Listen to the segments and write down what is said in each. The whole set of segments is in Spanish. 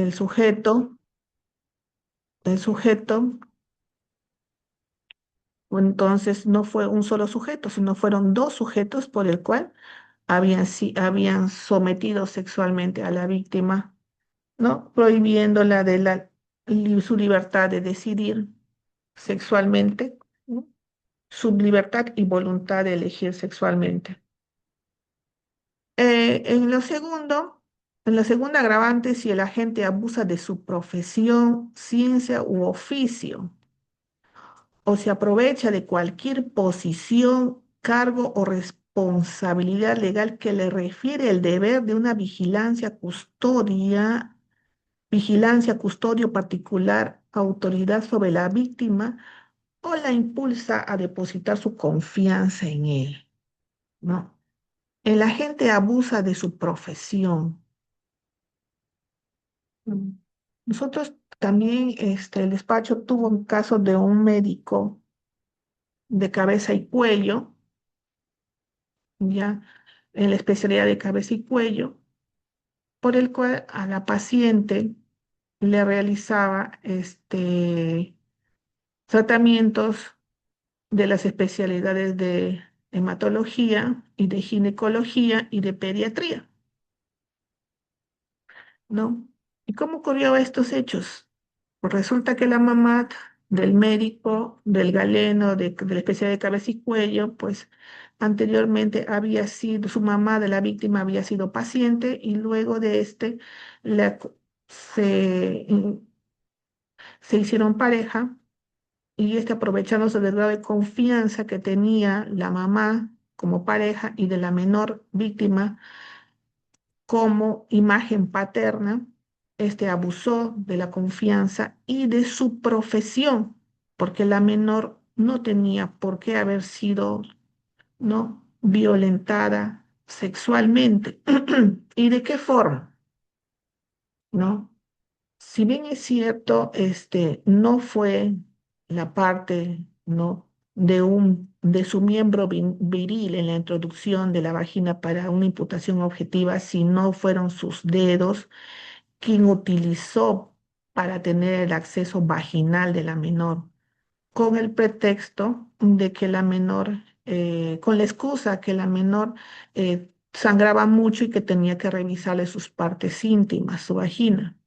el sujeto, el sujeto, entonces no fue un solo sujeto, sino fueron dos sujetos por el cual habían sometido sexualmente a la víctima, ¿no? Prohibiéndola de su libertad de decidir sexualmente, ¿no? Su libertad y voluntad de elegir sexualmente. En lo segundo, en la segunda agravante, si el agente abusa de su profesión, ciencia u oficio, o se aprovecha de cualquier posición, cargo o responsabilidad legal que le refiere el deber de una vigilancia, custodio particular, autoridad sobre la víctima, o la impulsa a depositar su confianza en él, ¿no? El agente abusa de su profesión. Mm. Nosotros también, el despacho tuvo un caso de un médico de cabeza y cuello, ya en la especialidad de cabeza y cuello, por el cual a la paciente le realizaba tratamientos de las especialidades de hematología y de ginecología y de pediatría, ¿no? ¿Y cómo ocurrió estos hechos? Pues resulta que la mamá del médico, del galeno, de la especialidad de cabeza y cuello, pues anteriormente había sido, su mamá de la víctima había sido paciente y luego de la- se, se hicieron pareja y aprovechándose del grado de confianza que tenía la mamá como pareja y de la menor víctima como imagen paterna, abusó de la confianza y de su profesión, porque la menor no tenía por qué haber sido, ¿no?, violentada sexualmente. ¿Y de qué forma? ¿No? Si bien es cierto, no fue la parte, ¿no?, de su miembro viril en la introducción de la vagina para una imputación objetiva, sino fueron sus dedos quien utilizó para tener el acceso vaginal de la menor, con el pretexto de que la menor, con la excusa que la menor sangraba mucho y que tenía que revisarle sus partes íntimas, su vagina.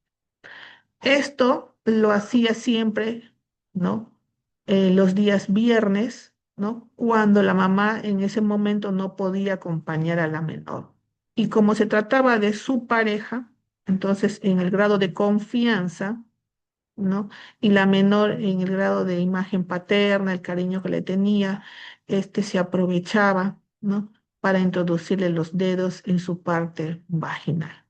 Esto lo hacía siempre, ¿no? Los días viernes, ¿no? Cuando la mamá en ese momento no podía acompañar a la menor. Y como se trataba de su pareja, entonces en el grado de confianza, ¿no? Y la menor en el grado de imagen paterna, el cariño que le tenía, se aprovechaba, ¿no?, para introducirle los dedos en su parte vaginal.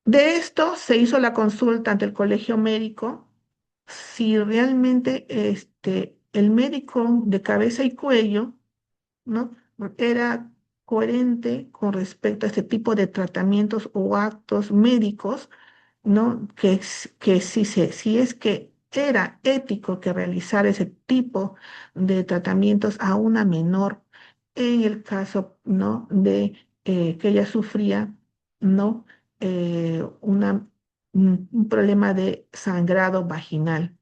De esto se hizo la consulta ante el colegio médico si realmente el médico de cabeza y cuello, ¿no?, era coherente con respecto a este tipo de tratamientos o actos médicos, ¿no? Que si es que era ético que realizar ese tipo de tratamientos a una menor en el caso, ¿no?, de que ella sufría, ¿no?, un problema de sangrado vaginal.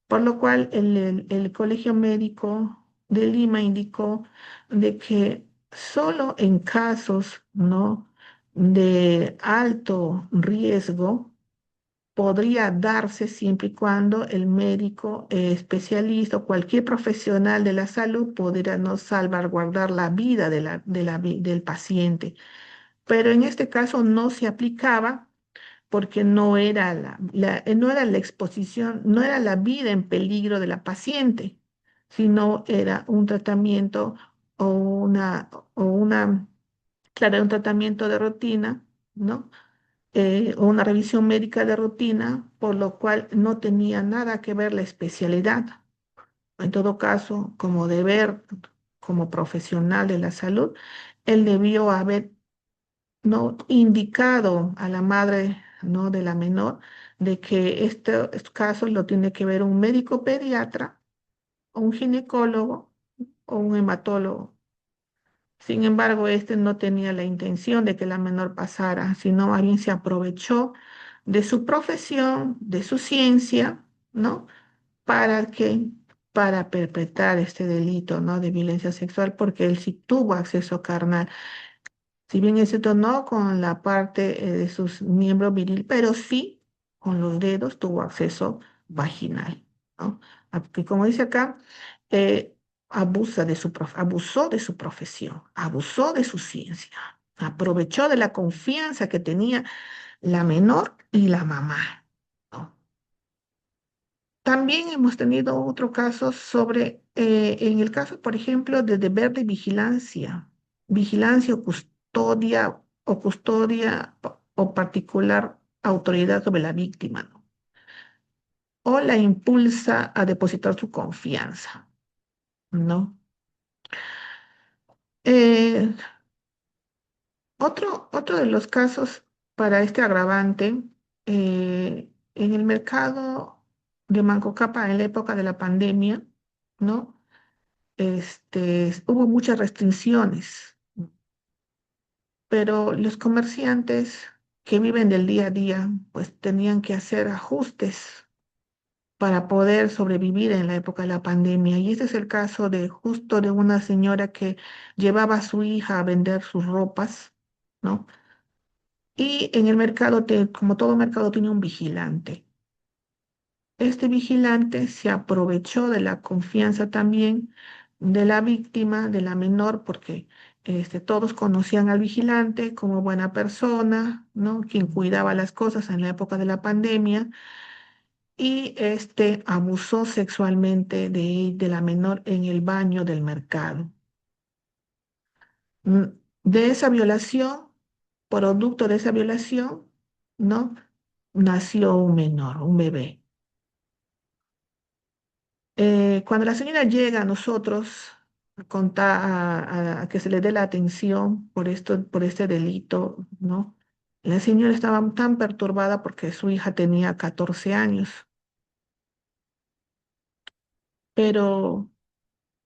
Por lo cual el Colegio Médico de Lima indicó de que solo en casos, ¿no?, de alto riesgo podría darse siempre y cuando el médico especialista o cualquier profesional de la salud pudiera no salvaguardar la vida del paciente. Pero en este caso no se aplicaba porque no era no era la exposición, no era la vida en peligro de la paciente, sino era un tratamiento o claro, un tratamiento de rutina, ¿no? O una revisión médica de rutina, por lo cual no tenía nada que ver la especialidad. En todo caso, como deber, como profesional de la salud, él debió haber, ¿no?, indicado a la madre, ¿no?, de la menor de que estos casos lo tiene que ver un médico pediatra, o un ginecólogo o un hematólogo. Sin embargo, este no tenía la intención de que la menor pasara, sino más bien se aprovechó de su profesión, de su ciencia, ¿no? ¿Para qué? Para perpetrar este delito, ¿no? De violencia sexual, porque él sí tuvo acceso carnal. Si bien es cierto, no con la parte de sus miembros viril, pero sí con los dedos tuvo acceso vaginal, ¿no? Que como dice acá, eh, abusó de su profesión, abusó de su ciencia, aprovechó de la confianza que tenía la menor y la mamá, ¿no? También hemos tenido otro caso sobre, en el caso, por ejemplo, de deber de vigilancia, vigilancia o custodia o particular autoridad sobre la víctima, ¿no? O la impulsa a depositar su confianza, ¿no? Eh, otro de los casos para este agravante, en el mercado de Manco Cápac en la época de la pandemia, ¿no? Hubo muchas restricciones, pero los comerciantes que viven del día a día, pues tenían que hacer ajustes para poder sobrevivir en la época de la pandemia. Y este es el caso de justo de una señora que llevaba a su hija a vender sus ropas, ¿no? Y en el mercado, como todo mercado, tiene un vigilante. Este vigilante se aprovechó de la confianza también de la víctima, de la menor, porque todos conocían al vigilante como buena persona, ¿no? Quien cuidaba las cosas en la época de la pandemia, y abusó sexualmente de la menor en el baño del mercado. Mm, De esa violación, producto de esa violación, ¿no? Nació un menor, un bebé. Cuando la señora llega a nosotros a contar, a que se le dé la atención por esto, por este delito, ¿no? La señora estaba tan perturbada porque su hija tenía 14 años, pero,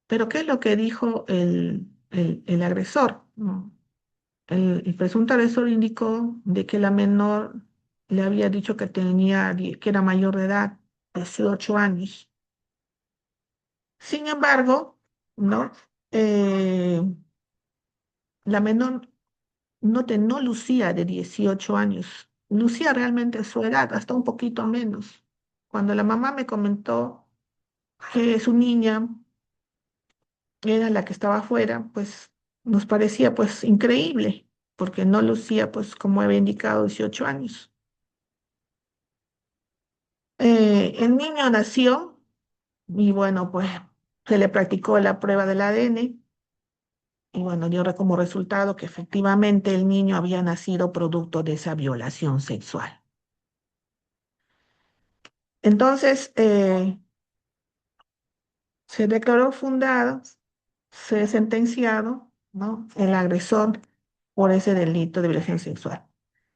pero ¿qué es lo que dijo el agresor? ¿No? El presunto agresor indicó de que la menor le había dicho que que era mayor de edad, 18 años. Sin embargo, ¿no? Eh, la menor no lucía de 18 años, lucía realmente su edad, hasta un poquito menos. Cuando la mamá me comentó que su niña era la que estaba afuera, pues nos parecía pues increíble, porque no lucía pues como había indicado 18 años. El niño nació y bueno, pues se le practicó la prueba del ADN y bueno, dio como resultado que efectivamente el niño había nacido producto de esa violación sexual. Entonces, se declaró fundado, se sentenciado, ¿no? El agresor por ese delito de violación sexual.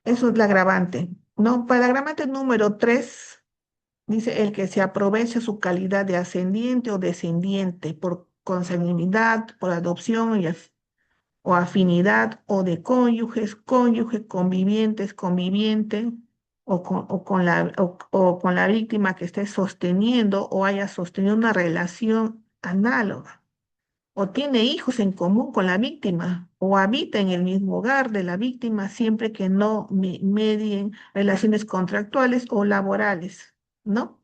Eso es la agravante, ¿no? Para el agravante número 3 dice el que se aprovecha su calidad de ascendiente o descendiente por consanguinidad, por adopción o afinidad, o de cónyuges, cónyuge, convivientes, conviviente, o con la víctima que esté sosteniendo o haya sostenido una relación análoga, o tiene hijos en común con la víctima, o habita en el mismo hogar de la víctima siempre que no medien relaciones contractuales o laborales, ¿no?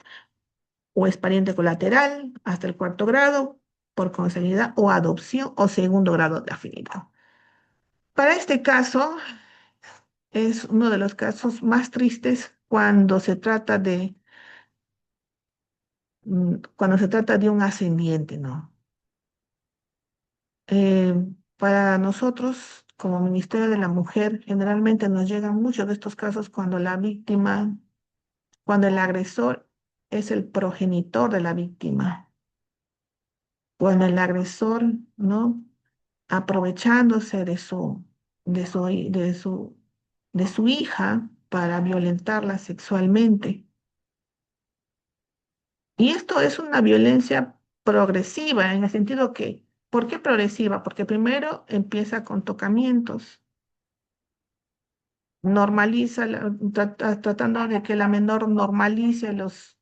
O es pariente colateral hasta el cuarto grado por consanguinidad o adopción o segundo grado de afinidad. Para este caso, es uno de los casos más tristes cuando se trata de un ascendiente, ¿no? Eh, para nosotros, como Ministerio de la Mujer, generalmente nos llegan muchos de estos casos cuando la víctima, cuando el agresor es el progenitor de la víctima, cuando el agresor, ¿no? Aprovechándose de su hija para violentarla sexualmente. Y esto es una violencia progresiva en el sentido que ¿Por qué progresiva? Porque primero empieza con tocamientos, normaliza, tratando de que la menor normalice los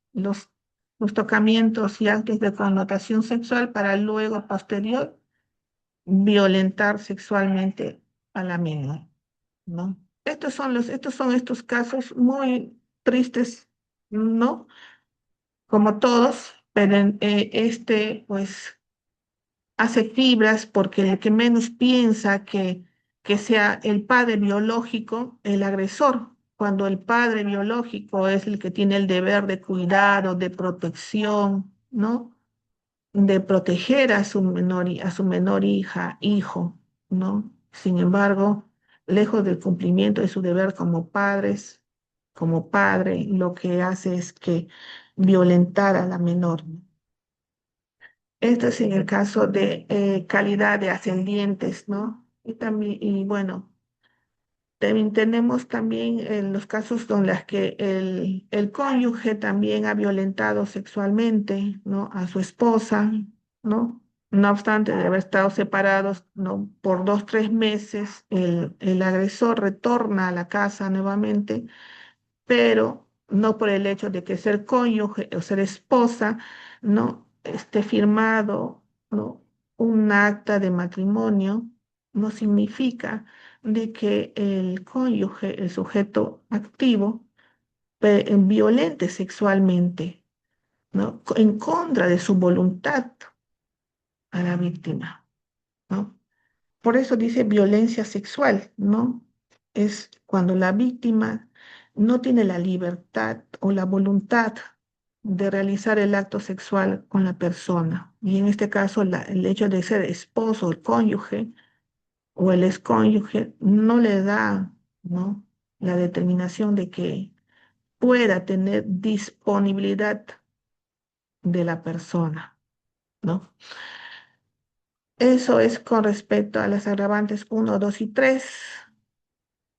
tocamientos y actos de connotación sexual para luego, posterior, violentar sexualmente a la menor, ¿no? Estos son estos casos muy tristes, ¿no? Como todos, pero pues hace fibras porque el que menos piensa que sea el padre biológico el agresor, cuando el padre biológico es el que tiene el deber de cuidado, de protección, ¿no? De proteger a a su menor hija, hijo, ¿no? Sin embargo, lejos del cumplimiento de su deber como padres, como padre, lo que hace es que violentar a la menor, ¿no? Esto es en el caso de calidad de ascendientes, ¿no? Y también, y bueno, también tenemos también los casos en los que el cónyuge también ha violentado sexualmente, ¿no? A su esposa, ¿no? No obstante de haber estado separados, ¿no? Por 2, 3 meses, el agresor retorna a la casa nuevamente, pero no por el hecho de que ser cónyuge o ser esposa, no esté firmado, ¿no? Un acta de matrimonio, no significa de que el cónyuge, el sujeto activo, violente sexualmente, ¿no? En contra de su voluntad a la víctima, ¿no? Por eso dice violencia sexual, ¿no? Es cuando la víctima no tiene la libertad o la voluntad de realizar el acto sexual con la persona. Y en este caso, el hecho de ser esposo, el cónyuge o el excónyuge no le da, ¿no? La determinación de que pueda tener disponibilidad de la persona, ¿no? Eso es con respecto a las agravantes 1, 2 y 3.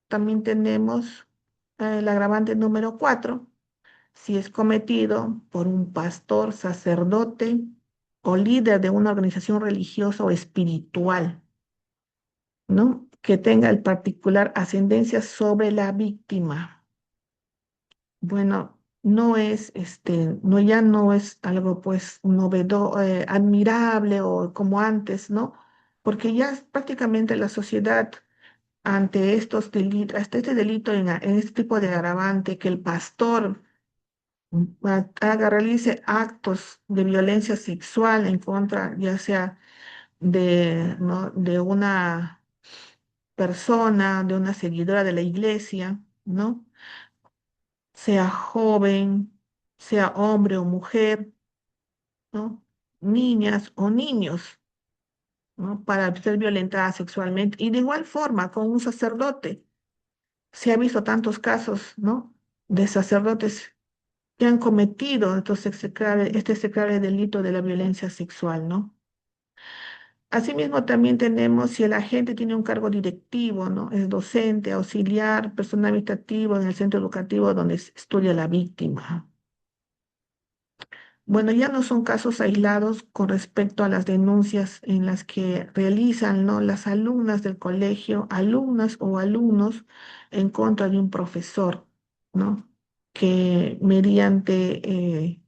También tenemos el agravante número 4, si es cometido por un pastor, sacerdote o líder de una organización religiosa o espiritual, ¿no? Que tenga el particular ascendencia sobre la víctima. Bueno, no es, no, ya no es algo pues admirable o como antes, ¿no? Porque ya prácticamente la sociedad ante estos delitos, hasta este delito en este tipo de agravante, que el pastor realice actos de violencia sexual en contra, ya sea ¿no? de una persona, de una seguidora de la iglesia, ¿no? Sea joven, sea hombre o mujer, ¿no? Niñas o niños, ¿no? Para ser violentada sexualmente. Y de igual forma con un sacerdote. Se ha visto tantos casos, ¿no? De sacerdotes que han cometido este execrable delito de la violencia sexual, ¿no? Asimismo, también tenemos si el agente tiene un cargo directivo, ¿no? Es docente, auxiliar, personal administrativo en el centro educativo donde estudia la víctima. Bueno, ya no son casos aislados con respecto a las denuncias en las que realizan, ¿no? Las alumnas del colegio, alumnas o alumnos en contra de un profesor, ¿no? Que mediante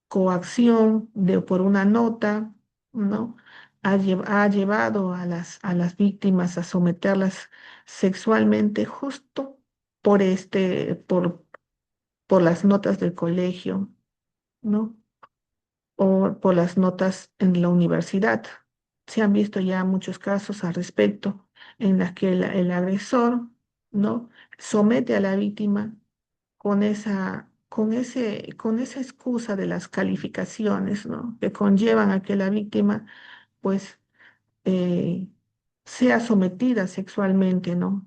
coacción por una nota, ¿no? Ha llevado a a las víctimas a someterlas sexualmente justo por por las notas del colegio, ¿no? O por las notas en la universidad. Se han visto ya muchos casos al respecto en las que el agresor, ¿no? Somete a la víctima con esa excusa de las calificaciones, ¿no? Que conllevan a que la víctima, pues, eh, sea sometida sexualmente, ¿no?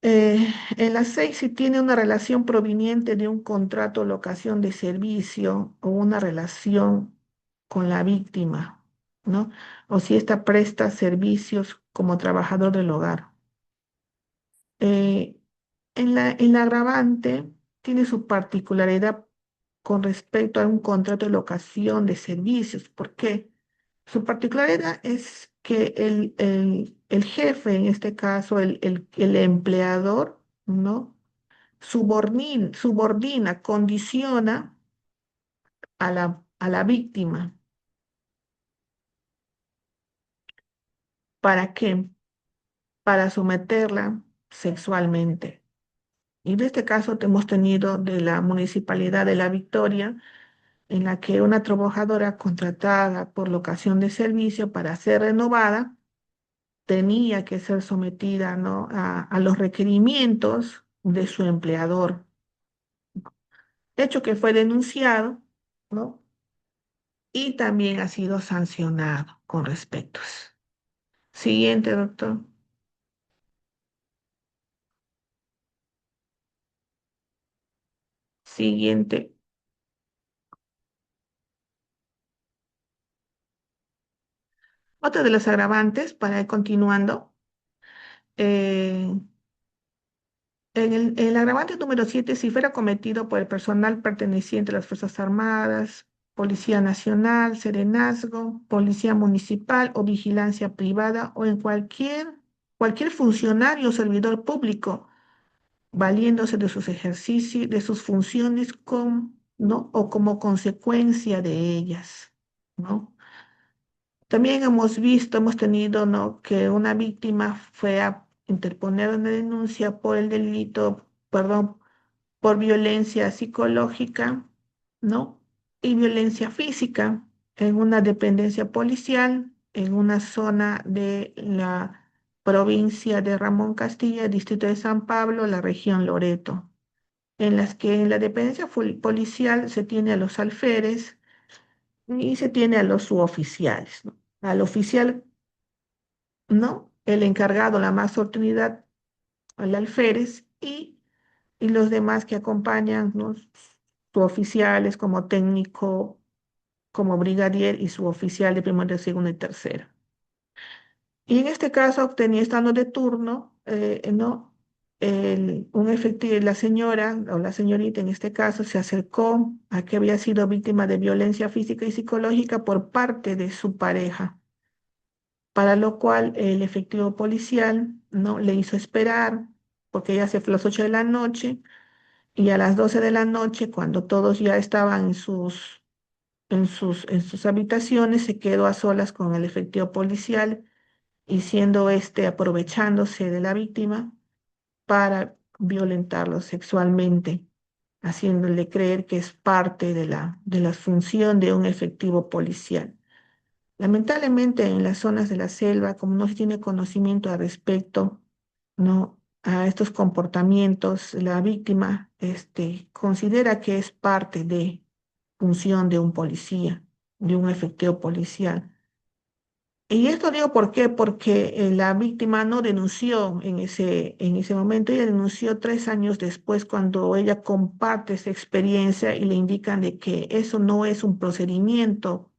En la 6, si tiene una relación proveniente de un contrato o locación de servicio o una relación con la víctima, ¿no? O si ésta presta servicios como trabajador del hogar. Eh, en la agravante tiene su particularidad con respecto a un contrato de locación de servicios. ¿Por qué? Su particularidad es que el jefe, en este caso el empleador, ¿no? Subordina, condiciona a la víctima. ¿Para qué? Para someterla sexualmente. Y en este caso hemos tenido de la Municipalidad de La Victoria, en la que una trabajadora contratada por locación de servicio para ser renovada tenía que ser sometida, ¿no? a los requerimientos de su empleador. Hecho que fue denunciado, ¿no? Y también ha sido sancionado con respectos. Siguiente, doctor. Siguiente. Otra de los agravantes, para ir continuando, eh, el agravante número 7, si fuera cometido por el personal perteneciente a las Fuerzas Armadas, Policía Nacional, Serenazgo, Policía Municipal o Vigilancia Privada o en cualquier funcionario o servidor público, valiéndose de sus ejercicios, de sus funciones ¿no? o como consecuencia de ellas, ¿no? También hemos visto, hemos tenido, ¿no? que una víctima fue a interponer una denuncia por el delito, perdón, por violencia psicológica, ¿no? Y violencia física en una dependencia policial, en una zona de la provincia de Ramón Castilla, distrito de San Pablo, la región Loreto, en las que en la dependencia policial se tiene a los alférez y se tiene a los suboficiales, ¿no? Al oficial, ¿no? El encargado, la más autoridad, al alférez y los demás que acompañan, ¿no? Suboficiales como técnico, como brigadier y suboficial de primero, segundo y tercero. Y en este caso, obtenía estando de turno, ¿no? Un efectivo, la señora o la señorita en este caso se acercó a que había sido víctima de violencia física y psicológica por parte de su pareja, para lo cual el efectivo policial, ¿no? le hizo esperar, porque ella se fue a las 8 de la noche, y a las 12 de la noche, cuando todos ya estaban en sus habitaciones, se quedó a solas con el efectivo policial y siendo aprovechándose de la víctima para violentarlo sexualmente, haciéndole creer que es parte de la función de un efectivo policial. Lamentablemente en las zonas de la selva, como no se tiene conocimiento al respecto, ¿no? a estos comportamientos, la víctima considera que es parte de función de un policía, de un efectivo policial. Y esto digo por qué, porque la víctima no denunció en ese momento, ella denunció 3 años después cuando ella comparte esa experiencia y le indican de que eso no es un procedimiento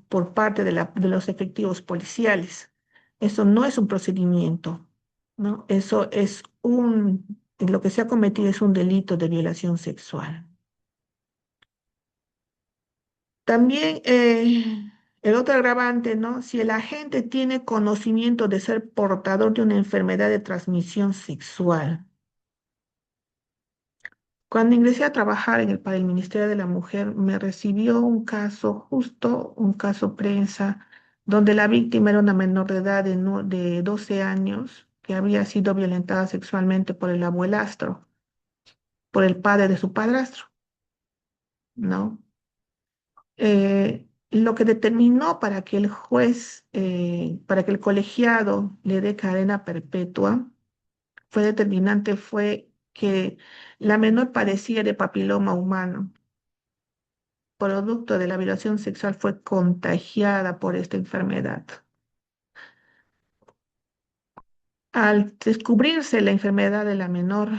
por parte de los efectivos policiales. Eso no es un procedimiento, ¿no? Eso es lo que se ha cometido es un delito de violación sexual. También el otro agravante, ¿no? Si el agente tiene conocimiento de ser portador de una enfermedad de transmisión sexual. Cuando ingresé a trabajar para el Ministerio de la Mujer, me recibió un caso, justo un caso prensa, donde la víctima era una menor de edad de 12 años que había sido violentada sexualmente por el abuelastro, por el padre de su padrastro, ¿no? Lo que determinó para que el juez, para que el colegiado le dé cadena perpetua, fue determinante, fue que la menor padecía de papiloma humano. Producto de la violación sexual fue contagiada por esta enfermedad. Al descubrirse la enfermedad de la menor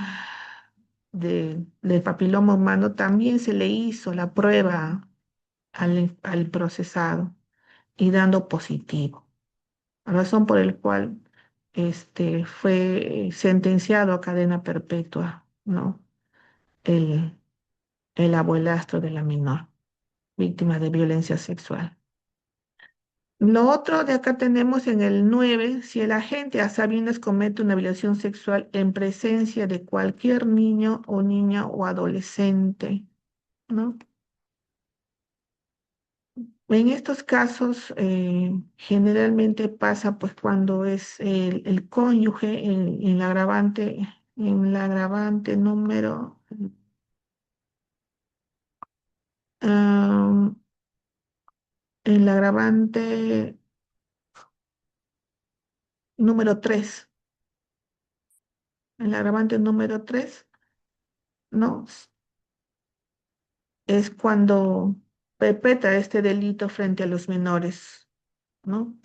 del papiloma humano, también se le hizo la prueba al procesado y dando positivo, razón por el cual fue sentenciado a cadena perpetua, ¿no? El, el abuelastro de la menor, víctima de violencia sexual. Lo otro de acá tenemos en el 9, si el agente a sabiendas comete una violación sexual en presencia de cualquier niño o niña o adolescente, ¿no? En estos casos, generalmente pasa pues cuando es el cónyuge en la agravante número, ah, en la agravante número 3, en la agravante número 3, ¿no? Es cuando perpetra este delito frente a los menores, ¿no?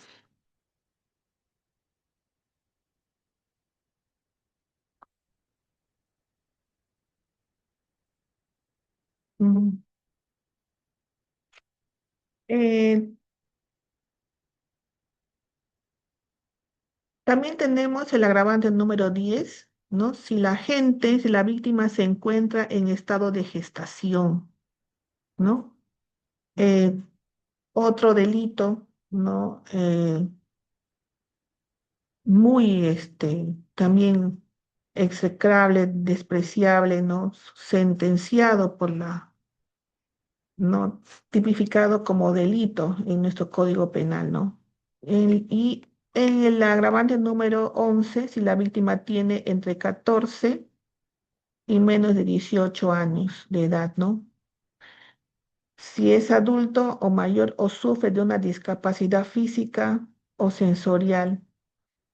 Mm. Eh, También tenemos el agravante número 10, ¿no? Si la víctima se encuentra en estado de gestación, ¿no? Eh, Otro delito, ¿no? Muy, también execrable, despreciable, ¿no? Sentenciado por ¿no? Tipificado como delito en nuestro Código Penal, ¿no? Y en el agravante número 11, si la víctima tiene entre 14 y menos de 18 años de edad, ¿no? Si es adulto o mayor o sufre de una discapacidad física o sensorial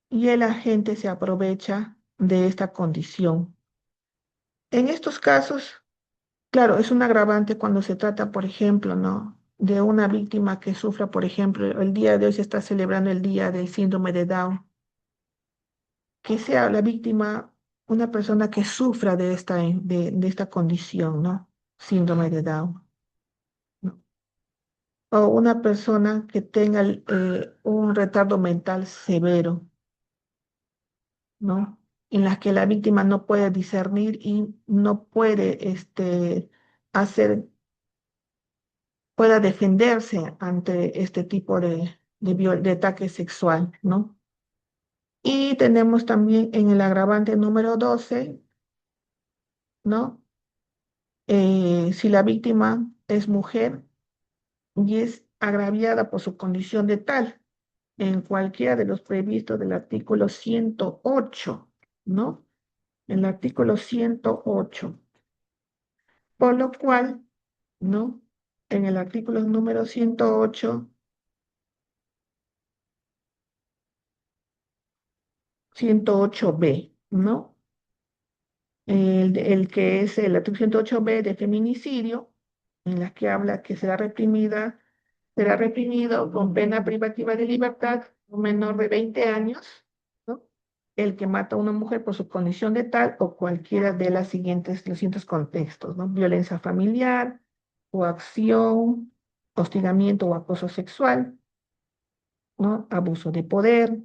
y el agente se aprovecha de esta condición. En estos casos, claro, es un agravante cuando se trata, por ejemplo, ¿no? De una víctima que sufra, por ejemplo, el día de hoy se está celebrando el día del síndrome de Down, que sea la víctima una persona que sufra de esta condición, ¿no? Síndrome de Down, ¿no? O una persona que tenga un retardo mental severo, ¿no? En la que la víctima no puede discernir y no puede, hacer pueda defenderse ante este tipo de ataque sexual, ¿no? Y tenemos también en el agravante número 12, ¿no? Si la víctima es mujer y es agraviada por su condición de tal, en cualquiera de los previstos del artículo 108, ¿no? El artículo 108. Por lo cual, ¿no? En el artículo número 108, 108B, ¿no? El que es el artículo 108B de feminicidio, en la que habla que será reprimido con pena privativa de libertad un menor de 20 años, ¿no? El que mata a una mujer por su condición de tal o cualquiera de los siguientes contextos, ¿no? Violencia familiar, coacción, hostigamiento o acoso sexual, ¿no? Abuso de poder,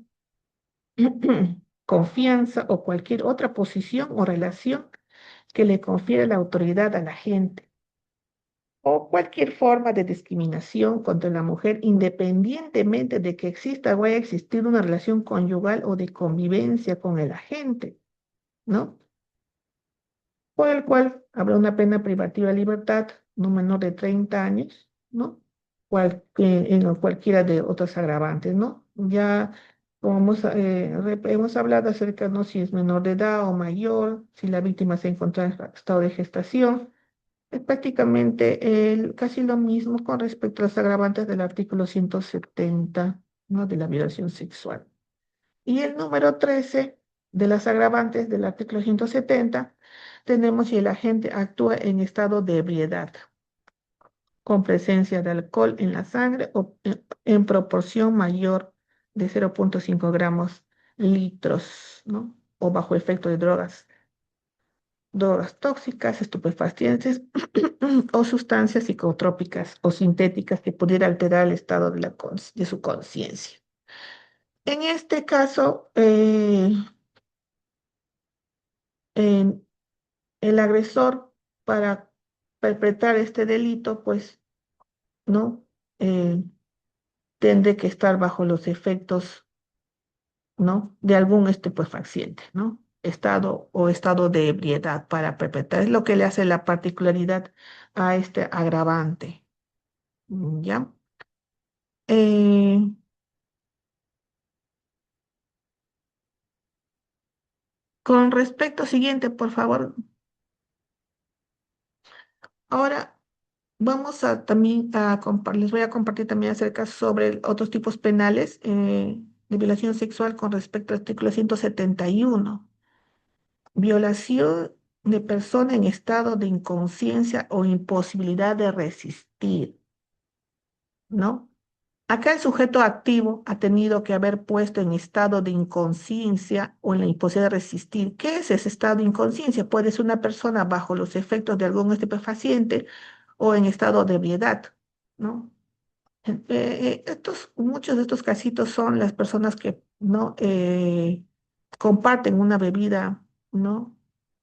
confianza o cualquier otra posición o relación que le confiere la autoridad a la gente, o cualquier forma de discriminación contra la mujer, independientemente de que exista o haya existido una relación conyugal o de convivencia con el agente, ¿no? Por el cual habrá una pena privativa de libertad no menor de 30 años, ¿no? En cualquiera de otros agravantes, ¿no? Ya como hemos hablado acerca, ¿no? Si es menor de edad o mayor, si la víctima se encuentra en estado de gestación. Es prácticamente casi lo mismo con respecto a los agravantes del artículo 170, ¿no? De la violación sexual. Y el número 13 de las agravantes del artículo 170, tenemos si el agente actúa en estado de ebriedad, con presencia de alcohol en la sangre o en proporción mayor de 0,5 gramos litros, ¿no? O bajo efecto de drogas tóxicas, estupefacientes o sustancias psicotrópicas o sintéticas que pudiera alterar el estado de su conciencia. En este caso, en el agresor, para perpetrar este delito, pues, ¿no? Eh, Tendré que estar bajo los efectos, ¿no? De algún estupefaciente, ¿no? Estado o estado de ebriedad para perpetrar. Es lo que le hace la particularidad a este agravante, ¿ya? Eh, con respecto, siguiente, por favor. Ahora vamos a también les voy a compartir también acerca sobre otros tipos penales de violación sexual con respecto al artículo 171. Violación de persona en estado de inconsciencia o imposibilidad de resistir, ¿no? Acá el sujeto activo ha tenido que haber puesto en estado de inconsciencia o en la imposibilidad de resistir. ¿Qué es ese estado de inconsciencia? Puede ser una persona bajo los efectos de algún estupefaciente o en estado de ebriedad, ¿no? Muchos de estos casitos son las personas que no comparten una bebida, ¿no?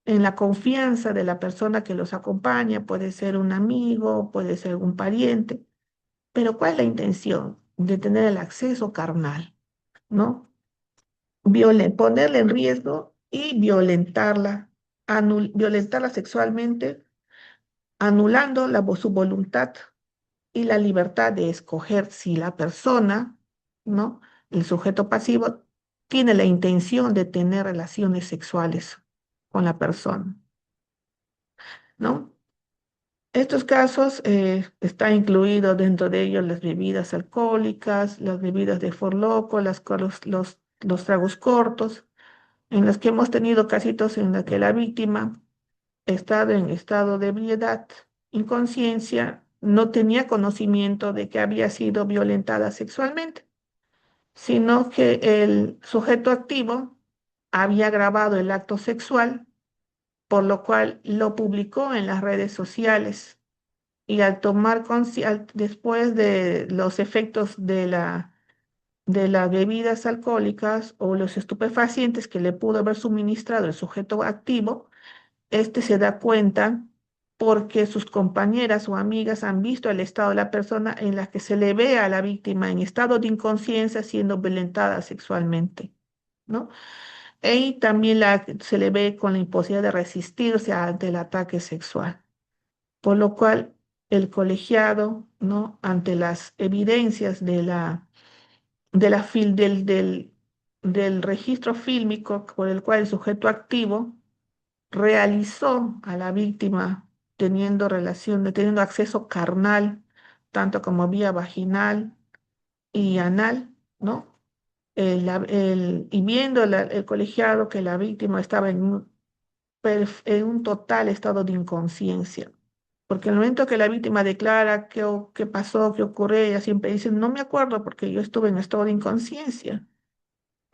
En la confianza de la persona que los acompaña, puede ser un amigo, puede ser un pariente, pero ¿cuál es la intención? De tener el acceso carnal, ¿no? Ponerla en riesgo y violentarla, violentarla sexualmente, anulando su voluntad y la libertad de escoger si la persona, ¿no? El sujeto pasivo tiene la intención de tener relaciones sexuales con la persona, ¿no? Estos casos está incluido dentro de ellos las bebidas alcohólicas, las bebidas de forloco, los tragos cortos, en los que hemos tenido casitos en los que la víctima estado en estado de ebriedad, inconsciencia, no tenía conocimiento de que había sido violentada sexualmente, sino que el sujeto activo había grabado el acto sexual, por lo cual lo publicó en las redes sociales. Y al tomar después de los efectos de las bebidas alcohólicas o los estupefacientes que le pudo haber suministrado el sujeto activo, este se da cuenta porque sus compañeras o amigas han visto el estado de la persona en la que se le ve a la víctima en estado de inconsciencia siendo violentada sexualmente, ¿no? Y también se le ve con la imposibilidad de resistirse ante el ataque sexual, por lo cual el colegiado, ¿no? Ante las evidencias de la fil- del registro fílmico por el cual el sujeto activo realizó a la víctima teniendo acceso carnal, tanto como vía vaginal y anal, ¿no? Y viendo el colegiado que la víctima estaba en un total estado de inconsciencia. Porque en el momento que la víctima declara qué pasó, qué ocurrió, ella siempre dice, no me acuerdo porque yo estuve en estado de inconsciencia.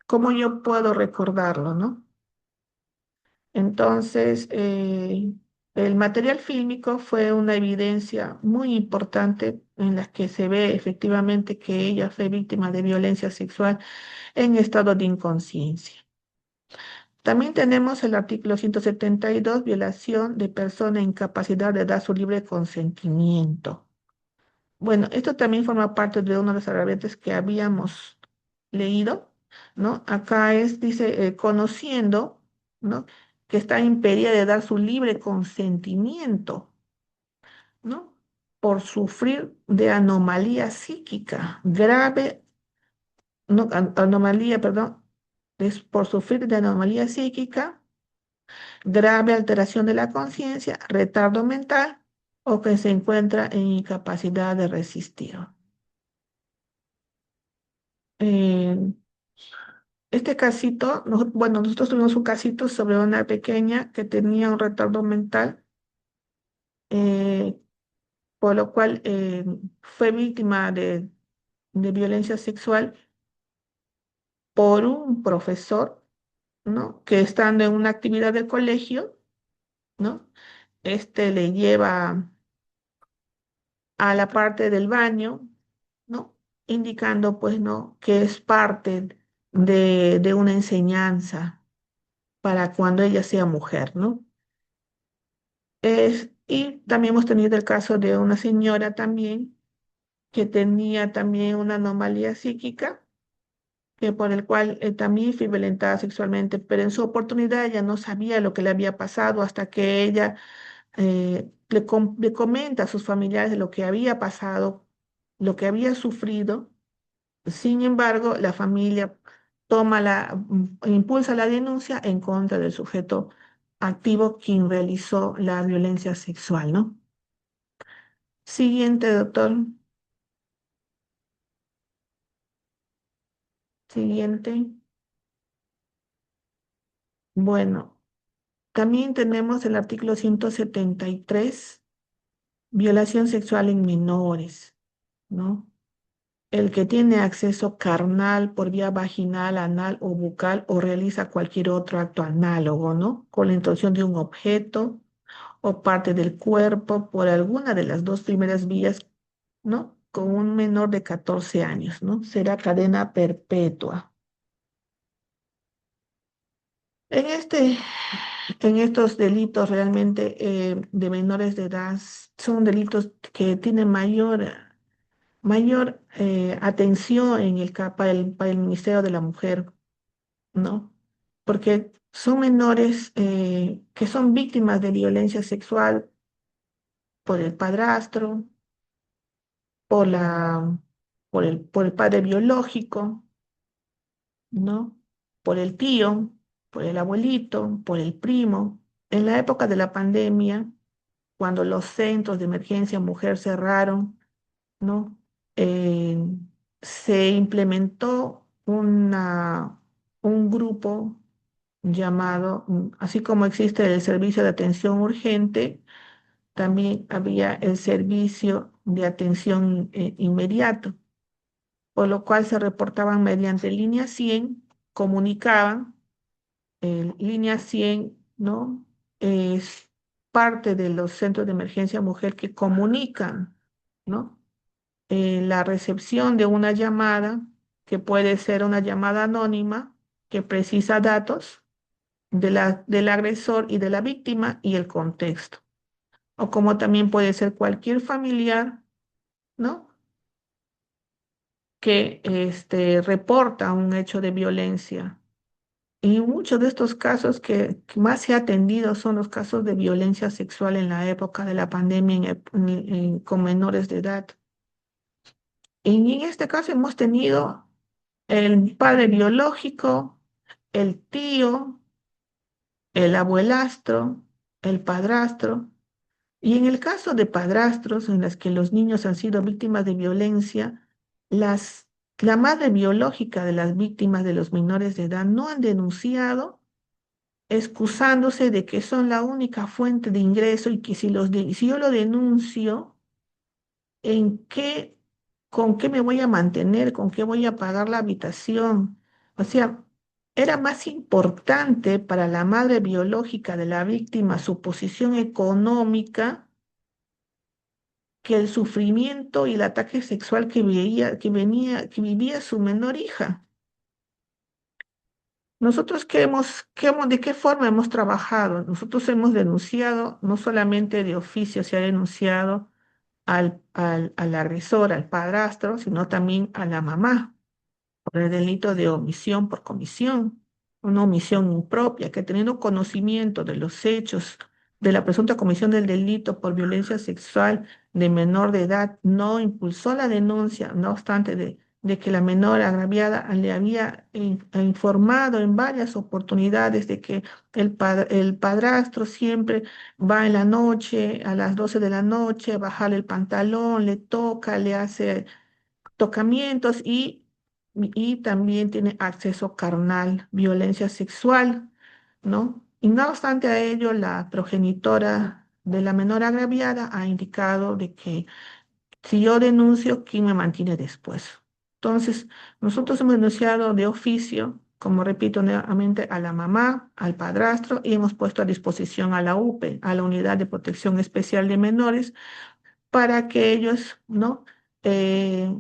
¿Cómo yo puedo recordarlo, no? Entonces, el material fílmico fue una evidencia muy importante en la que se ve efectivamente que ella fue víctima de violencia sexual en estado de inconsciencia. También tenemos el artículo 172, violación de persona en incapacidad de dar su libre consentimiento. Bueno, esto también forma parte de uno de los agravantes que habíamos leído, ¿no? Acá dice, conociendo, ¿no? Que está impedida de dar su libre consentimiento, ¿no? Por sufrir de anomalía psíquica grave, no, anomalía, perdón, es por sufrir de anomalía psíquica, grave alteración de la conciencia, retardo mental o que se encuentra en incapacidad de resistir. Eh, Este casito, bueno, nosotros tuvimos un casito sobre una pequeña que tenía un retardo mental, eh, por lo cual fue víctima de violencia sexual por un profesor, ¿no? Que estando en una actividad del colegio, ¿no? Este le lleva a la parte del baño, ¿no? Indicando, pues, ¿no? Que es parte de una enseñanza para cuando ella sea mujer, ¿no? Y también hemos tenido el caso de una señora también que tenía también una anomalía psíquica, que por el cual también fue violentada sexualmente, pero en su oportunidad ella no sabía lo que le había pasado hasta que ella le comenta a sus familiares de lo que había pasado, lo que había sufrido. Sin embargo, la familia impulsa la denuncia en contra del sujeto activo quien realizó la violencia sexual, ¿no? Siguiente, doctor. Siguiente. Bueno, también tenemos el artículo 173, violación sexual en menores, ¿no? El que tiene acceso carnal por vía vaginal, anal o bucal o realiza cualquier otro acto análogo, ¿no? Con la intención de un objeto o parte del cuerpo por alguna de las dos primeras vías, ¿no? Con un menor de 14 años, ¿no? Será cadena perpetua. En este, en estos delitos realmente de menores de edad son delitos que tienen mayor atención en para el Ministerio de la Mujer, ¿no? Porque son menores que son víctimas de violencia sexual por el padrastro, por por el padre biológico, ¿no? Por el tío, por el abuelito, por el primo. En la época de la pandemia, cuando los centros de emergencia mujer cerraron, ¿no? Eh, Se implementó un grupo llamado, así como existe el servicio de atención urgente, también había el servicio de atención inmediato, por lo cual se reportaban mediante línea 100, comunicaban, línea 100, ¿no? Es parte de los centros de emergencia mujer que comunican, ¿no? La recepción de una llamada, que puede ser una llamada anónima, que precisa datos del agresor y de la víctima y el contexto. O como también puede ser cualquier familiar, ¿no? Que reporta un hecho de violencia. Y muchos de estos casos que más se ha atendido son los casos de violencia sexual en la época de la pandemia con menores de edad. Y en este caso hemos tenido el padre biológico, el tío, el abuelastro, el padrastro. Y en el caso de padrastros en los que los niños han sido víctimas de violencia, la madre biológica de las víctimas de los menores de edad no han denunciado, excusándose de que son la única fuente de ingreso y que si yo lo denuncio, ¿en qué, con qué me voy a mantener? ¿Con qué voy a pagar la habitación? O sea, era más importante para la madre biológica de la víctima su posición económica que el sufrimiento y el ataque sexual que vivía su menor hija. Nosotros de qué forma hemos trabajado. Nosotros hemos denunciado, no solamente de oficio se ha denunciado al agresor, al padrastro, sino también a la mamá por el delito de omisión por comisión, una omisión impropia, que teniendo conocimiento de los hechos de la presunta comisión del delito por violencia sexual de menor de edad, no impulsó la denuncia, no obstante de que la menor agraviada le había informado en varias oportunidades de que el padrastro siempre va en la noche, a las 12 de la noche, a bajarle el pantalón, le toca, le hace tocamientos y también tiene acceso carnal, violencia sexual, ¿no? Y no obstante a ello, la progenitora de la menor agraviada ha indicado de que si yo denuncio, ¿quién me mantiene después? Entonces, nosotros hemos denunciado de oficio, como repito nuevamente, a la mamá, al padrastro y hemos puesto a disposición a la UPE, a la Unidad de Protección Especial de Menores, para que ellos, ¿no? Eh,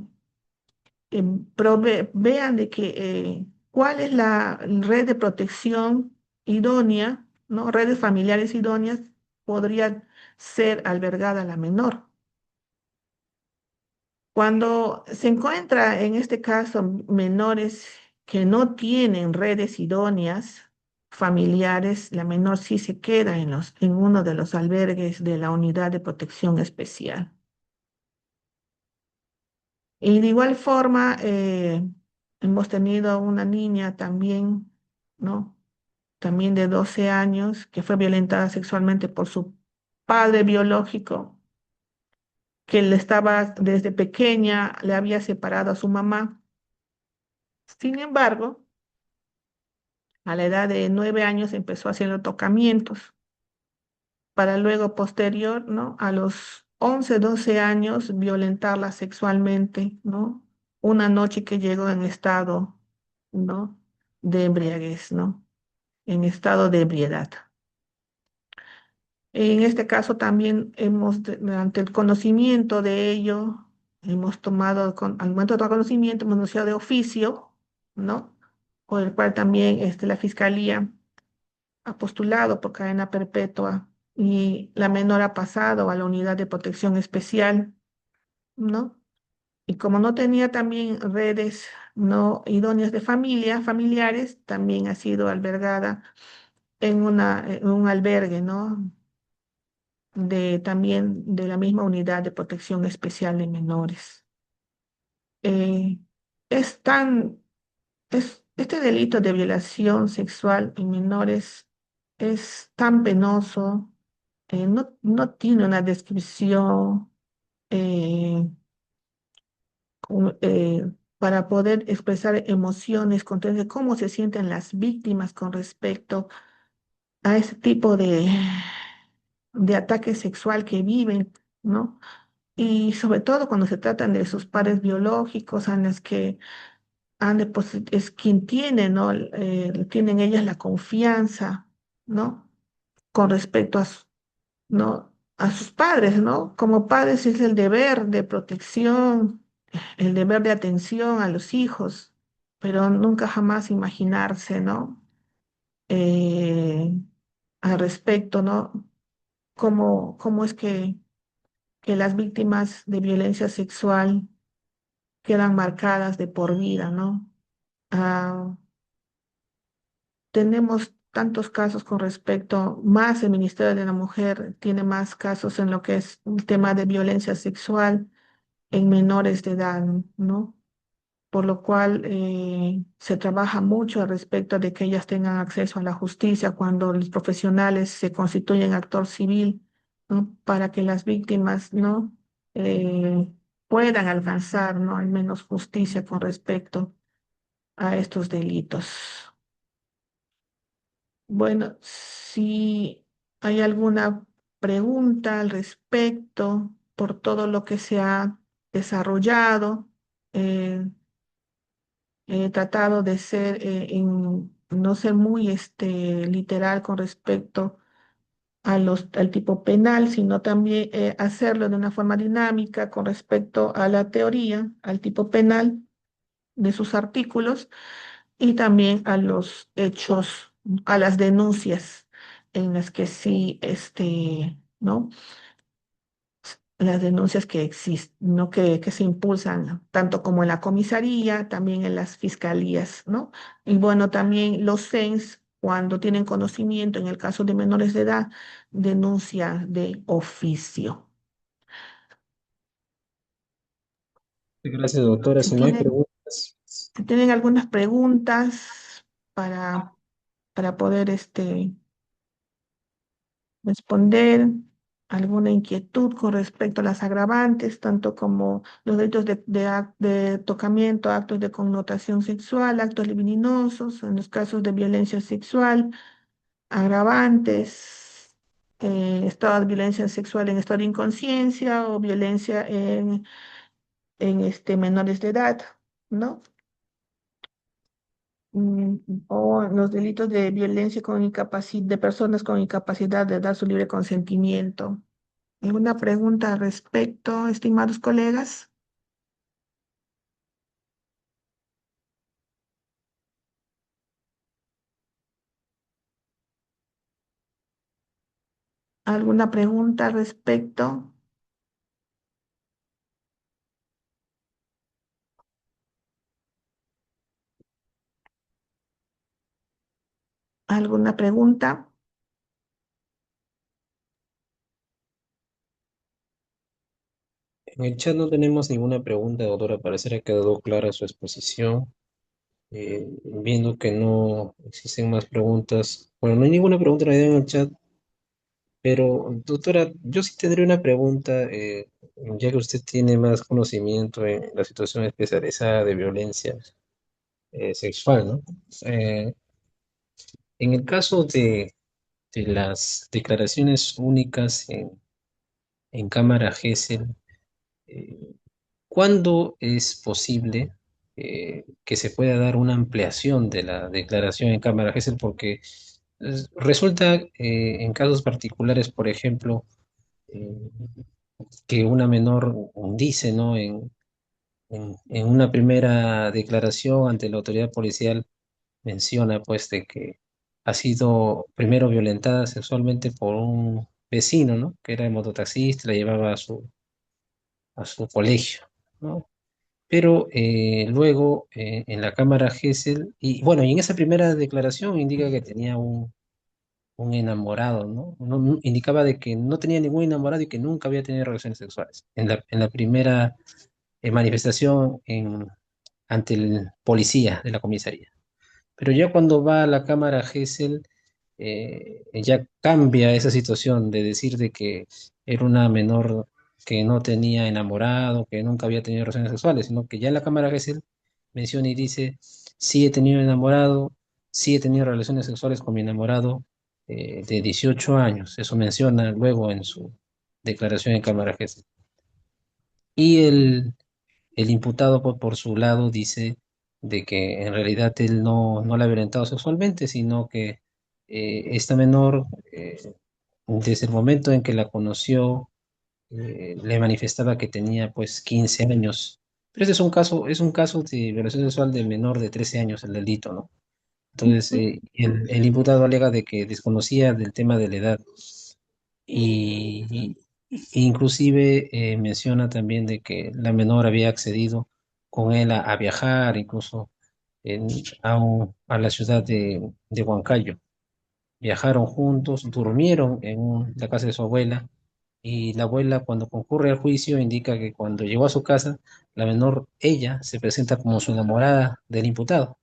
vean de que cuál es la red de protección idónea, ¿no? Redes familiares idóneas podría ser albergada la menor. Cuando se encuentra en este caso menores que no tienen redes idóneas familiares, la menor sí se queda en uno de los albergues de la unidad de protección especial. Y de igual forma, hemos tenido una niña también, ¿no? También de 12 años, que fue violentada sexualmente por su padre biológico, que le estaba desde pequeña, le había separado a su mamá. Sin embargo, a la edad de 9 años empezó haciendo tocamientos para luego posterior, ¿no? A los 11 12 años violentarla sexualmente, ¿no? Una noche que llegó en estado, ¿no? De embriaguez, ¿no? En estado de ebriedad. En este caso también ante el conocimiento de ello, hemos tomado, al momento de tomar conocimiento, hemos anunciado de oficio, ¿no? Por el cual también la Fiscalía ha postulado por cadena perpetua y la menor ha pasado a la unidad de protección especial, ¿no? Y como no tenía también redes no idóneas de familiares, también ha sido albergada en un albergue, ¿no? También de la misma unidad de protección especial de menores. Eh, es tan, este delito de violación sexual en menores es tan penoso, no tiene una descripción eh, para poder expresar emociones, comprender cómo se sienten las víctimas con respecto a ese tipo de ataque sexual que viven, ¿no? Y sobre todo cuando se tratan de sus padres biológicos, en los que es quien tiene, ¿no? Tienen ellas la confianza, ¿no? Con respecto ¿no? A sus padres, ¿no? Como padres es el deber de protección, el deber de atención a los hijos, pero nunca jamás imaginarse, ¿no? Eh, Al respecto, ¿no? Cómo es que las víctimas de violencia sexual quedan marcadas de por vida, ¿no? Ah, tenemos tantos casos con respecto, más el Ministerio de la Mujer tiene más casos en lo que es el tema de violencia sexual en menores de edad, ¿no? Por lo cual se trabaja mucho al respecto de que ellas tengan acceso a la justicia cuando los profesionales se constituyen actor civil, ¿no? Para que las víctimas, ¿no? Eh, puedan alcanzar, ¿no? Al menos justicia con respecto a estos delitos. Bueno, si hay alguna pregunta al respecto por todo lo que se ha desarrollado, eh, he tratado de no ser muy literal con respecto al tipo penal, sino también hacerlo de una forma dinámica con respecto a la teoría, al tipo penal de sus artículos y también a los hechos, a las denuncias en las que sí, ¿no? Las denuncias que existen, ¿no? Que se impulsan tanto como en la comisaría, también en las fiscalías, ¿no? Y bueno, también los CENS, cuando tienen conocimiento, en el caso de menores de edad, denuncia de oficio. Gracias, doctora. Si Si no hay tienen, preguntas, si tienen algunas preguntas para, para poder responder alguna inquietud con respecto a las agravantes, tanto como los delitos de tocamiento, actos de connotación sexual, actos libidinosos, en los casos de violencia sexual, agravantes, estado de violencia sexual en estado de inconsciencia o violencia en menores de edad, ¿no? Mm, o los delitos de violencia con incapacidad de personas con incapacidad de dar su libre consentimiento. ¿Alguna pregunta al respecto, estimados colegas? ¿Alguna pregunta al respecto? ¿Alguna pregunta? En el chat no tenemos ninguna pregunta, doctora. Parece que ha quedado clara su exposición. Viendo que no existen más preguntas. Bueno, no hay ninguna pregunta en el chat, pero doctora, yo sí tendría una pregunta, ya que usted tiene más conocimiento en la situación especializada de violencia sexual, ¿no? Eh, en el caso de las declaraciones únicas en cámara GESEL, eh, ¿cuándo es posible que se pueda dar una ampliación de la declaración en cámara GESEL? Porque resulta en casos particulares, por ejemplo, eh, que una menor dice, ¿no? En una primera declaración ante la autoridad policial menciona pues de que ha sido primero violentada sexualmente por un vecino, ¿no? Que era mototaxista, la llevaba a su colegio, ¿no? Pero luego en la cámara Gesell, y bueno, y en esa primera declaración indica que tenía un enamorado, ¿no? Indicaba de que no tenía ningún enamorado y que nunca había tenido relaciones sexuales. En la primera manifestación ante el policía de la comisaría. Pero ya cuando va a la cámara Gesell, ya cambia esa situación de decir de que era una menor que no tenía enamorado, que nunca había tenido relaciones sexuales, sino que ya en la cámara Gesell menciona y dice, sí he tenido enamorado, sí he tenido relaciones sexuales con mi enamorado de 18 años. Eso menciona luego en su declaración en cámara Gesell. Y el imputado por su lado dice de que en realidad él no la ha violentado sexualmente, sino que esta menor, desde el momento en que la conoció, le manifestaba que tenía pues 15 años. Pero este es un caso de violación sexual de menor de 13 años, el delito, ¿no? Entonces, el imputado alega de que desconocía del tema de la edad y inclusive menciona también de que la menor había accedido con él a viajar, incluso en- a la ciudad de Huancayo. Viajaron juntos, durmieron en la casa de su abuela y la abuela cuando concurre al juicio indica que cuando llegó a su casa, la menor, ella se presenta como su enamorada del imputado.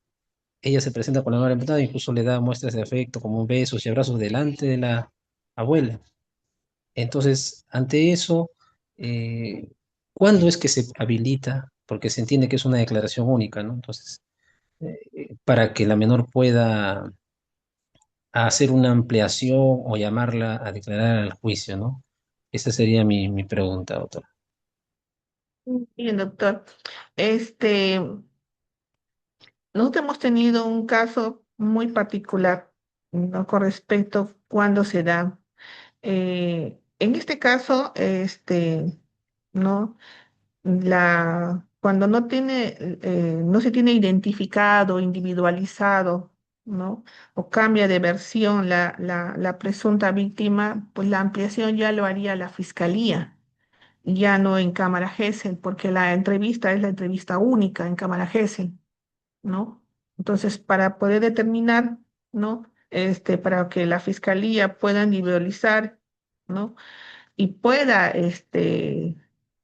Ella se presenta con la enamorada del imputado, incluso le da muestras de afecto como besos y abrazos delante de la abuela. Entonces, ante eso, eh, ¿cuándo es que se habilita? Porque se entiende que es una declaración única, ¿no? Entonces, para que la menor pueda hacer una ampliación o llamarla a declarar al juicio, ¿no? Esa sería mi pregunta, doctor. Bien, doctor. Este, nosotros hemos tenido un caso muy particular, ¿no? Con respecto a cuándo se da. En este caso, ¿no? Cuando no se tiene identificado, individualizado, ¿no? O cambia de versión la presunta víctima, pues la ampliación ya lo haría la fiscalía, ya no en cámara Gesell, porque la entrevista es la entrevista única en cámara Gesell, ¿no? Entonces, para poder determinar, ¿no? Para que la fiscalía pueda individualizar, ¿no? Y pueda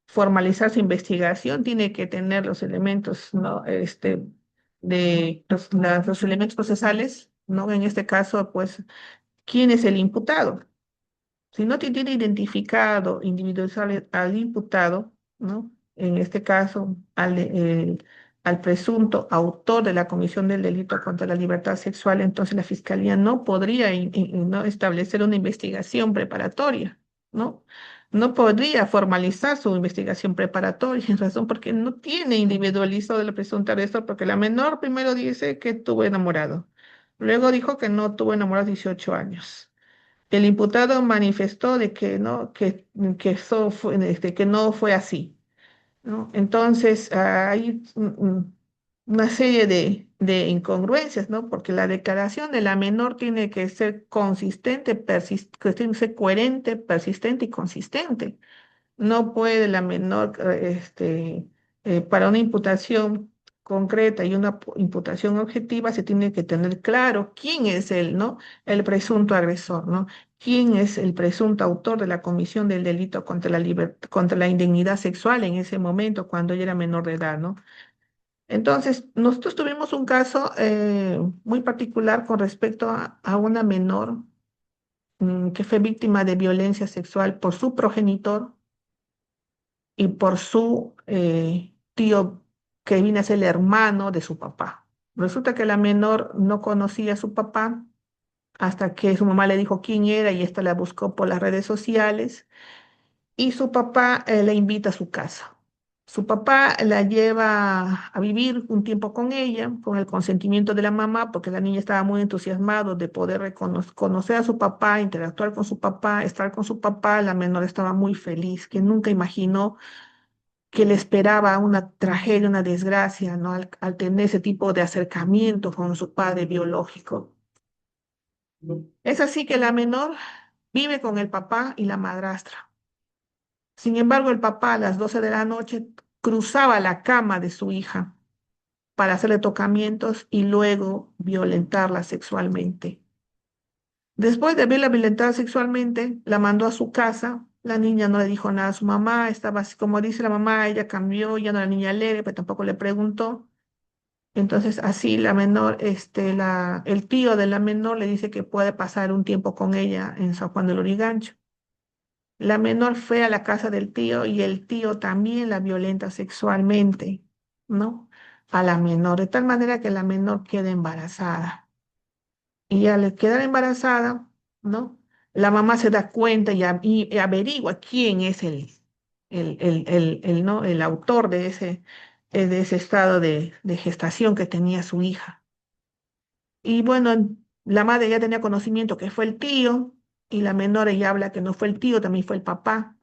formalizar su investigación, tiene que tener los elementos, ¿no? Los elementos procesales, ¿no? En este caso, pues, ¿quién es el imputado? Si no te tiene identificado, individualizado al imputado, ¿no? En este caso, al presunto autor de la comisión del delito contra la libertad sexual, entonces la fiscalía no podría no establecer una investigación preparatoria, ¿no? No podría formalizar su investigación preparatoria, en razón porque no tiene individualizado el presunto agresor, porque la menor primero dice que tuvo enamorado, luego dijo que no tuvo enamorado 18 años. El imputado manifestó de que no, que no fue así, ¿no? Entonces, ahí una serie de incongruencias, ¿no? Porque la declaración de la menor tiene que ser consistente, que tiene que ser coherente, persistente y consistente. No puede la menor, para una imputación concreta y una imputación objetiva, se tiene que tener claro quién es el, ¿no? El presunto agresor, ¿no? ¿Quién es el presunto autor de la comisión del delito contra la contra la indignidad sexual en ese momento, cuando ella era menor de edad, ¿no? Entonces, nosotros tuvimos un caso muy particular con respecto a una menor que fue víctima de violencia sexual por su progenitor y por su tío que viene a ser el hermano de su papá. Resulta que la menor no conocía a su papá hasta que su mamá le dijo quién era y esta la buscó por las redes sociales y su papá la invita a su casa. Su papá la lleva a vivir un tiempo con ella, con el consentimiento de la mamá, porque la niña estaba muy entusiasmada de poder conocer a su papá, interactuar con su papá, estar con su papá. La menor estaba muy feliz, que nunca imaginó que le esperaba una tragedia, una desgracia, ¿no? Al tener ese tipo de acercamiento con su padre biológico. Es así que la menor vive con el papá y la madrastra. Sin embargo, el papá a las 12 de la noche cruzaba la cama de su hija para hacerle tocamientos y luego violentarla sexualmente. Después de haberla violentado sexualmente, la mandó a su casa. La niña no le dijo nada a su mamá, estaba así como dice la mamá, ella cambió, ya no era niña alegre, pero tampoco le preguntó. Entonces, así la menor, el tío de la menor le dice que puede pasar un tiempo con ella en San Juan del Lurigancho. La menor fue a la casa del tío y el tío también la violenta sexualmente, ¿no? A la menor, de tal manera que la menor queda embarazada. Y al quedar embarazada, ¿no? La mamá se da cuenta y averigua quién es ¿no? El autor de ese estado de gestación que tenía su hija. Y bueno, la madre ya tenía conocimiento que fue el tío, y la menor ella habla que no fue el tío, también fue el papá.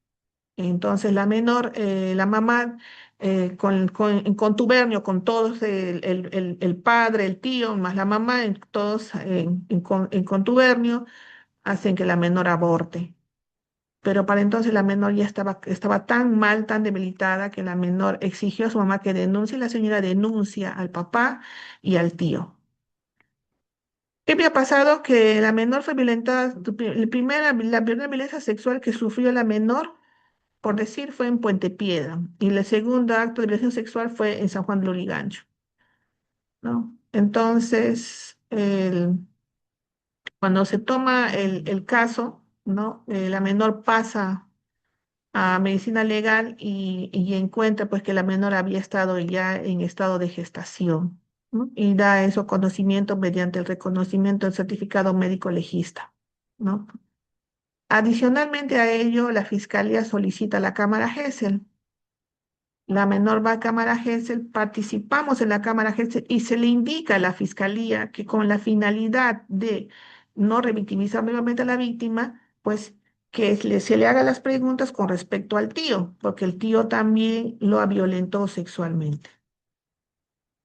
Entonces la menor, la mamá, en contubernio con todos, el padre, el tío, más la mamá, todos en contubernio, hacen que la menor aborte. Pero para entonces la menor ya estaba tan mal, tan debilitada, que la menor exigió a su mamá que denuncie, y la señora denuncia al papá y al tío. ¿Qué había pasado? Que la menor fue violentada, la primera violencia sexual que sufrió la menor, por decir, fue en Puente Piedra, y el segundo acto de violación sexual fue en San Juan de Lurigancho, ¿no? Entonces, cuando se toma el caso, ¿no? La menor pasa a medicina legal y encuentra pues que la menor había estado ya en estado de gestación, ¿no? Y da eso conocimiento mediante el reconocimiento del certificado médico legista, ¿no? Adicionalmente a ello, la fiscalía solicita a la Cámara Gesell. La menor va a Cámara Gesell, participamos en la Cámara Gesell y se le indica a la Fiscalía que con la finalidad de no revictimizar nuevamente a la víctima, pues que se le haga las preguntas con respecto al tío, porque el tío también lo violentó sexualmente.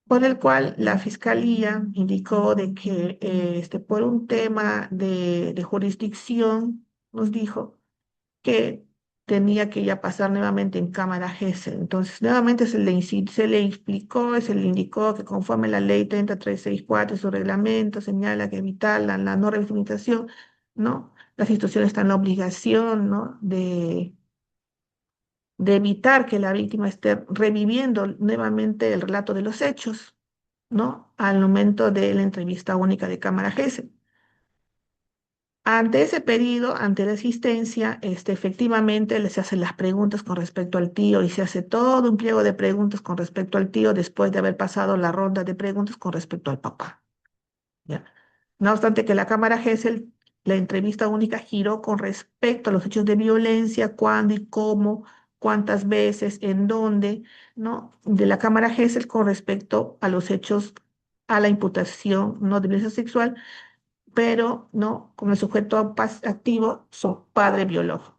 Por el cual la Fiscalía indicó de que por un tema de jurisdicción, nos dijo que tenía que ya pasar nuevamente en Cámara Gesell. Entonces, nuevamente se le explicó, se le indicó que conforme la ley 30364 y su reglamento señala que evitar la no revictimización, ¿no? Las instituciones están en la obligación, ¿no? De evitar que la víctima esté reviviendo nuevamente el relato de los hechos, ¿no? Al momento de la entrevista única de Cámara Gesell. Ante ese pedido, ante la existencia, efectivamente se hacen las preguntas con respecto al tío y se hace todo un pliego de preguntas con respecto al tío después de haber pasado la ronda de preguntas con respecto al papá. ¿Ya? No obstante que la Cámara Gesell, la entrevista única giró con respecto a los hechos de violencia, cuándo y cómo, cuántas veces, en dónde, ¿no? De la Cámara Gesell con respecto a los hechos, a la imputación, ¿no? De violencia sexual, pero no con el sujeto activo, su padre biológico.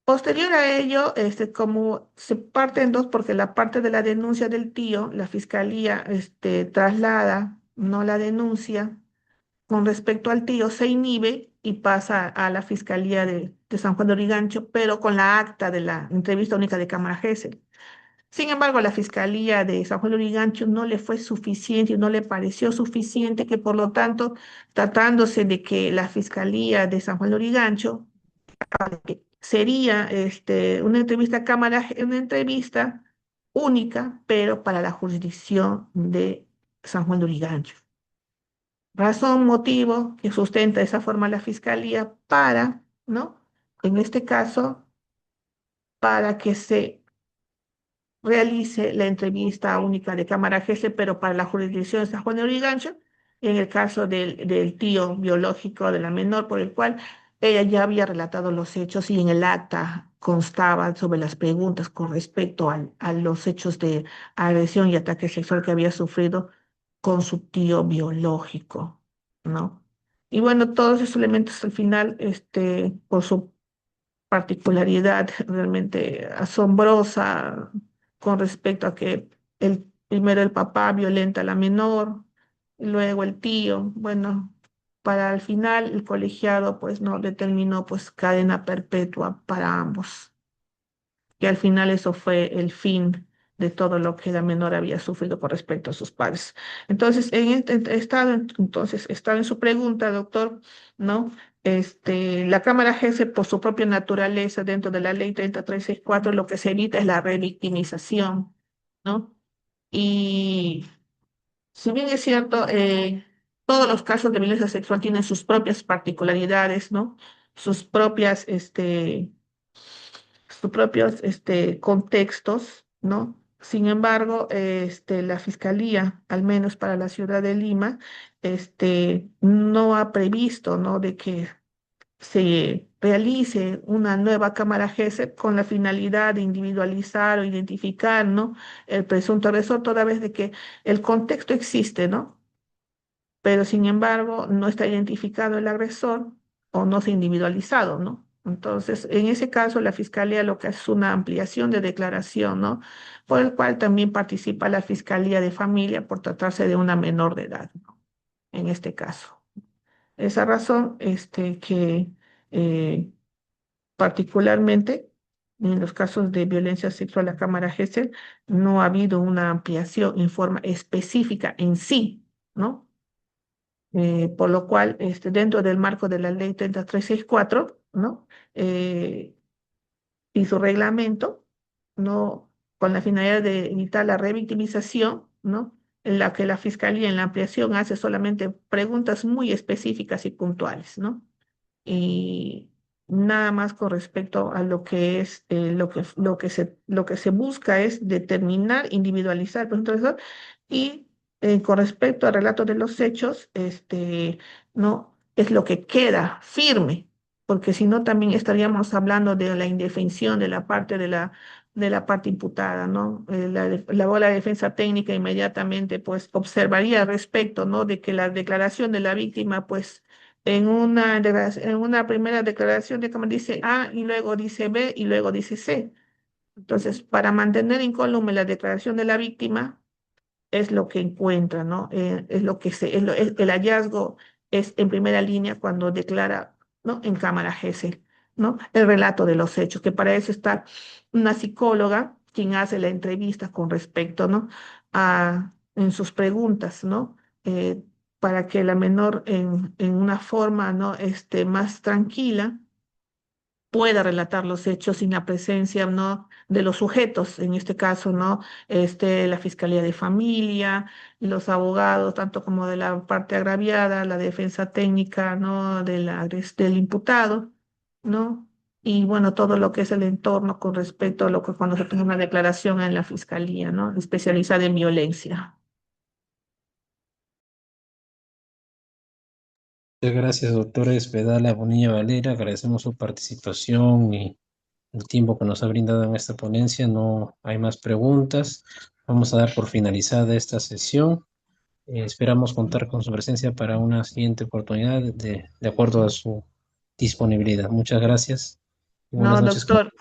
Posterior a ello, como se parte en dos, porque la parte de la denuncia del tío, la fiscalía traslada, no la denuncia, con respecto al tío se inhibe y pasa a la fiscalía de San Juan de Origancho, pero con la acta de la entrevista única de Cámara Gesell. Sin embargo, a la Fiscalía de San Juan de Lurigancho no le fue suficiente y no le pareció suficiente que, por lo tanto, tratándose de que la Fiscalía de San Juan de Lurigancho sería una entrevista a cámara, una entrevista única, pero para la jurisdicción de San Juan de Lurigancho. Razón, motivo que sustenta de esa forma la Fiscalía para, ¿no? En este caso, para que se realice la entrevista única de Cámara GC, pero para la jurisdicción de San Juan de Lurigancho, en el caso del tío biológico de la menor, por el cual ella ya había relatado los hechos y en el acta constaba sobre las preguntas con respecto a los hechos de agresión y ataque sexual que había sufrido con su tío biológico, ¿no? Y bueno, todos esos elementos al final, por su particularidad realmente asombrosa con respecto a que primero el papá violenta a la menor, y luego el tío, bueno, para al final el colegiado pues no determinó pues cadena perpetua para ambos, que al final eso fue el fin de todo lo que la menor había sufrido con respecto a sus padres. Entonces, estado en su pregunta, doctor, ¿no? La Cámara ejerce por su propia naturaleza dentro de la ley 3364, lo que se evita es la revictimización, ¿no? Y si bien es cierto, todos los casos de violencia sexual tienen sus propias particularidades, ¿no? Sus propias, sus propios contextos, ¿no? Sin embargo, la Fiscalía, al menos para la ciudad de Lima, no ha previsto, ¿no? de que se realice una nueva cámara GESEP con la finalidad de individualizar o identificar, ¿no? el presunto agresor, toda vez de que el contexto existe, ¿no? Pero sin embargo no está identificado el agresor o no se ha individualizado, ¿no? Entonces, en ese caso, la Fiscalía lo que hace es una ampliación de declaración, ¿no? Por el cual también participa la Fiscalía de Familia por tratarse de una menor de edad, ¿no? En este caso. Esa razón, que particularmente en los casos de violencia sexual, la Cámara GESEL no ha habido una ampliación en forma específica en sí, ¿no? Por lo cual, dentro del marco de la ley 3364, ¿no? Y su reglamento, ¿no? Con la finalidad de evitar la revictimización, ¿no? En la que la Fiscalía en la ampliación hace solamente preguntas muy específicas y puntuales, ¿no? Y nada más con respecto a lo que es lo que se busca es determinar, individualizar el presunto agresor y con respecto al relato de los hechos, no es lo que queda firme, porque si no también estaríamos hablando de la indefensión de la parte de la parte imputada, ¿no? La defensa técnica inmediatamente pues observaría al respecto, ¿no? De que la declaración de la víctima pues en una primera declaración de cómo dice A y luego dice B y luego dice C. Entonces, para mantener incólume la declaración de la víctima, es lo que encuentra, ¿no? Es lo que el hallazgo es en primera línea cuando declara, ¿no? En cámara GESEL, ¿no? El relato de los hechos, que para eso está una psicóloga quien hace la entrevista con respecto, ¿no? En sus preguntas, ¿no? Para que la menor en una forma, ¿no? Más tranquila pueda relatar los hechos sin la presencia, ¿no? de los sujetos, en este caso, ¿no? La Fiscalía de Familia, los abogados, tanto como de la parte agraviada, la defensa técnica, ¿no? Del imputado, ¿no? Y bueno, todo lo que es el entorno con respecto a lo que cuando se toma una declaración en la Fiscalía, ¿no? Especializada en violencia. Muchas gracias, doctora Esvedala Bonilla Valera. Agradecemos su participación y el tiempo que nos ha brindado en esta ponencia. No hay más preguntas. Vamos a dar por finalizada esta sesión. Esperamos contar con su presencia para una siguiente oportunidad de acuerdo a su disponibilidad. Muchas gracias. Buenas No, noches, como doctor.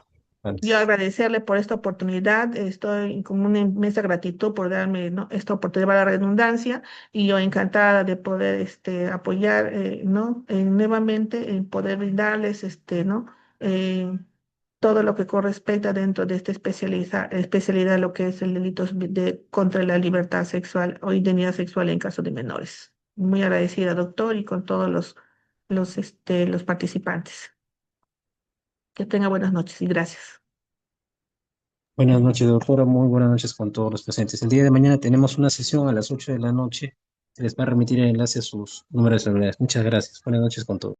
Yo antes. agradecerle por esta oportunidad, estoy con una inmensa gratitud por darme, ¿no?, esta oportunidad para la redundancia y yo encantada de poder apoyar, ¿no?, nuevamente en poder brindarles ¿no?, eh, todo lo que correspecta dentro de esta especialidad, lo que es el delito contra la libertad sexual o indemnidad sexual en caso de menores. Muy agradecida, doctor, y con todos los participantes. Que tenga buenas noches y gracias. Buenas noches, doctora. Muy buenas noches con todos los presentes. El día de mañana tenemos una sesión a las 8 de la noche. Se les va a remitir el enlace a sus números de celulares. Muchas gracias. Buenas noches con todos.